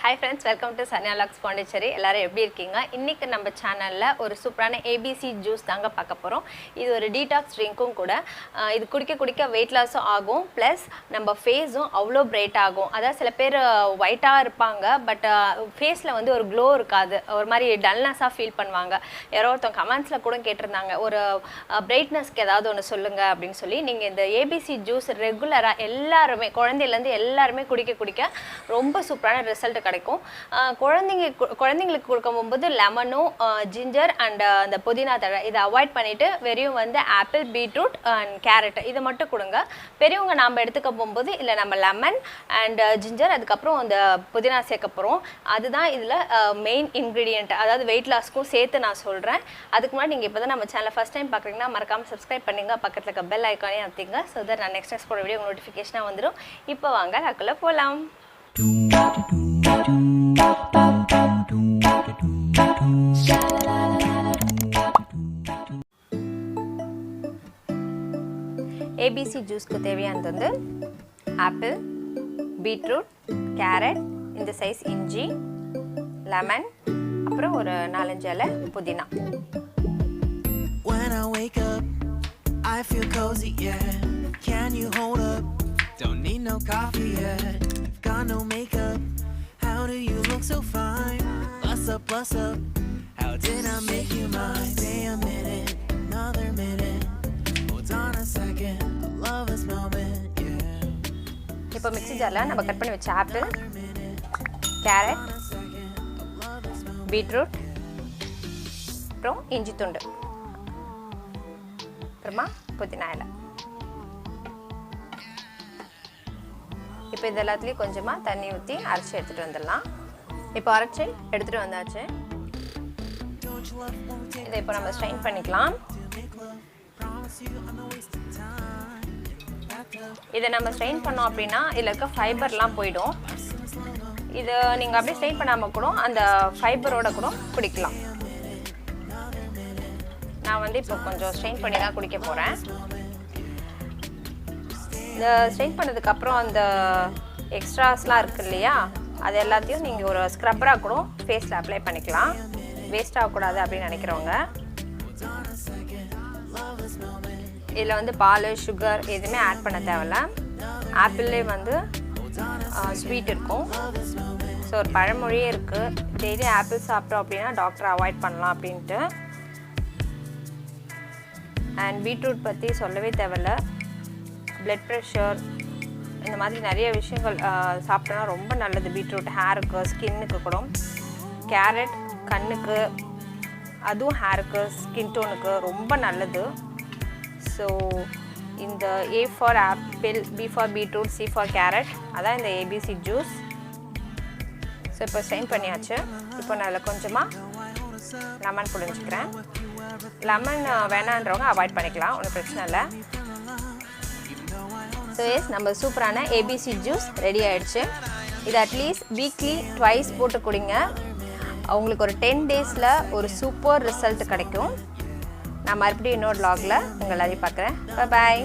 Hi friends, welcome to SARANYA Pondicherry. எல்லாரும் எப்படி இருக்கீங்க? இன்னைக்கு நம்ம சேனல்ல ஒரு சூப்பரான ABC ஜூஸ் தாங்க பார்க்க போறோம். இது ஒரு டீடாக்ஸ் ட்ரிங்க்கும் கூட. இது குடிக்க weight loss ஆகும் plus நம்ம ஃபேஸும் அவ்ளோ பிரைட் ஆகும். அதாவது சில பேர் ஒயிட்டா இருப்பாங்க பட் ஃபேஸ்ல வந்து ஒரு க்ளோ இருக்காது. ஒரு மாதிரி டல்னஸா ஃபீல் பண்ணுவாங்க. யாரோ ஒருத்தங்க கமெண்ட்ஸ்ல கூட கேட்டிருந்தாங்க ஒரு பிரைட்னஸ்க்கு ஏதாவது ஒன்னு சொல்லுங்க அப்படினு சொல்லி. நீங்க இந்த ABC ஜூஸ் ரெகுலரா எல்லாரும் குழந்தையில இருந்து எல்லாரும் குடிக்க ரொம்ப சூப்பரான ரிசல்ட் கிடைக்கும். குழந்தைங்களுக்கு கொடுக்கும்போது லெமனும் ஜிஞ்சர் அண்ட் அந்த புதினா தழை இதை அவாய்ட் பண்ணிட்டு வெறும் வந்து ஆப்பிள் பீட்ரூட் அண்ட் கேரட் இதை மட்டும் கொடுங்க. பெரியவங்க நாம் எடுத்துக்க போகும்போது இல்லை நம்ம லெமன் அண்ட் ஜிஞ்சர் அதுக்கப்புறம் அந்த புதினா சேர்க்க போகிறோம். அதுதான் இதில் மெயின் இன்க்ரீடியன்ட். அதாவது வெயிட் லாஸ்க்கும் சேர்த்து நான் சொல்கிறேன். அதுக்கு முன்னாடி நீங்கள் இப்போ தான் நம்ம சேனலை ஃபஸ்ட் டைம் பார்க்குறீங்கன்னா மறக்காமல் சப்ஸ்கிரைப் பண்ணுங்க, பக்கத்தில் இருக்க பெல் ஐக்கானே அழுத்திங்க. ஸோ தட் நான் நெக்ஸ்ட் போட வீடியோ நோட்டிஃபிகேஷனாக வந்துடும். இப்போ வாங்க அதுக்குள்ளே போகலாம். ABC ஜூஸ்க்கு தேவையானது வந்து ஆப்பிள், பீட்ரூட், கேரட், இந்த சைஸ் இஞ்சி, லெமன், அப்புறம் ஒரு 4-5 இலை புதினா. When I wake up, I feel cozy, yeah. Can you hold up? Don't need no coffee yet. Got no makeup. How do you look so fine? Bust up. How did I make you mine? Stay a minute, another minute. Hold on a second, I love this moment, yeah. இப்போ mixie ஜாரில் நம்ம cut பண்ணி வச்ச apple, carrot, beetroot, அப்புறம் இஞ்சி துண்டு, அப்புறமா புதினா இலை. இப்போ இது எல்லாத்துலேயும் கொஞ்சமாக தண்ணி ஊற்றி அரைச்சி எடுத்துகிட்டு வந்துடலாம். இப்போ அரைச்சி எடுத்துகிட்டு வந்தாச்சு. இதை இப்போ நம்ம ஸ்ட்ரெயின் பண்ணிக்கலாம். இதை நம்ம ஸ்ட்ரெயின் பண்ணோம் அப்படின்னா இதில் இருக்க ஃபைபர்லாம் போயிடும். இதை நீங்கள் அப்படியே ஸ்ட்ரெயின் பண்ணாமல் கூட அந்த ஃபைபரோட கூட குடிக்கலாம். நான் வந்து இப்போ கொஞ்சம் ஸ்ட்ரெயின் பண்ணி தான் குடிக்க போகிறேன். இந்த ஸ்ட்ரெயின் பண்ணதுக்கப்புறம் அந்த எக்ஸ்ட்ராஸ்லாம் இருக்குது இல்லையா, அது எல்லாத்தையும் நீங்கள் ஒரு ஸ்க்ரப்பராக கூட ஃபேஸில் அப்ளை பண்ணிக்கலாம். வேஸ்ட் ஆகக்கூடாது அப்படின்னு நினைக்கிறவங்க. இதில் வந்து பால், சுகர் எதுவுமே ஆட் பண்ண தேவையில்ல. ஆப்பிள்லே வந்து ஸ்வீட் இருக்கும். ஸோ ஒரு பழமொழியே இருக்குது, டெய்லி ஆப்பிள் சாப்பிட்டோம் அப்படின்னா டாக்டர் அவாய்ட் பண்ணலாம் அப்படின்ட்டு. அண்ட் பீட்ரூட் பற்றி சொல்லவே தேவையில்ல. பிளட் ப்ரெஷர் இந்த மாதிரி நிறைய விஷயங்கள் சாப்பிட்டோன்னா ரொம்ப நல்லது. பீட்ரூட் ஹேருக்கு, ஸ்கின்னுக்கு கூட. கேரட் கண்ணுக்கு, அதுவும் ஹேருக்கு, ஸ்கின் டோனுக்கு ரொம்ப நல்லது. ஸோ இந்த A for apple, B for beetroot, C for carrot, அதான் இந்த ABC ஜூஸ். ஸோ இப்போ ஸ்ட்ரெயின் பண்ணியாச்சு. இப்போ நான் அதில் கொஞ்சமாக லெமன் புழிஞ்சிக்கிறேன். லெமன் வேணான்றவங்க அவாய்ட் பண்ணிக்கலாம், ஒன்றும் பிரச்சனை இல்லை. ஸோ எஸ், நம்ம சூப்பரான ABC ஜூஸ் ரெடி ஆகிடுச்சு. இது அட்லீஸ்ட் வீக்லி ட்வைஸ் போட்டு குடிங்க. உங்களுக்கு ஒரு 10 டேஸில் ஒரு சூப்பர் ரிசல்ட் கிடைக்கும். நான் மறுபடியும் இன்னொரு vlogல உங்களை எல்லாரையும் பார்க்குறேன். பாய்.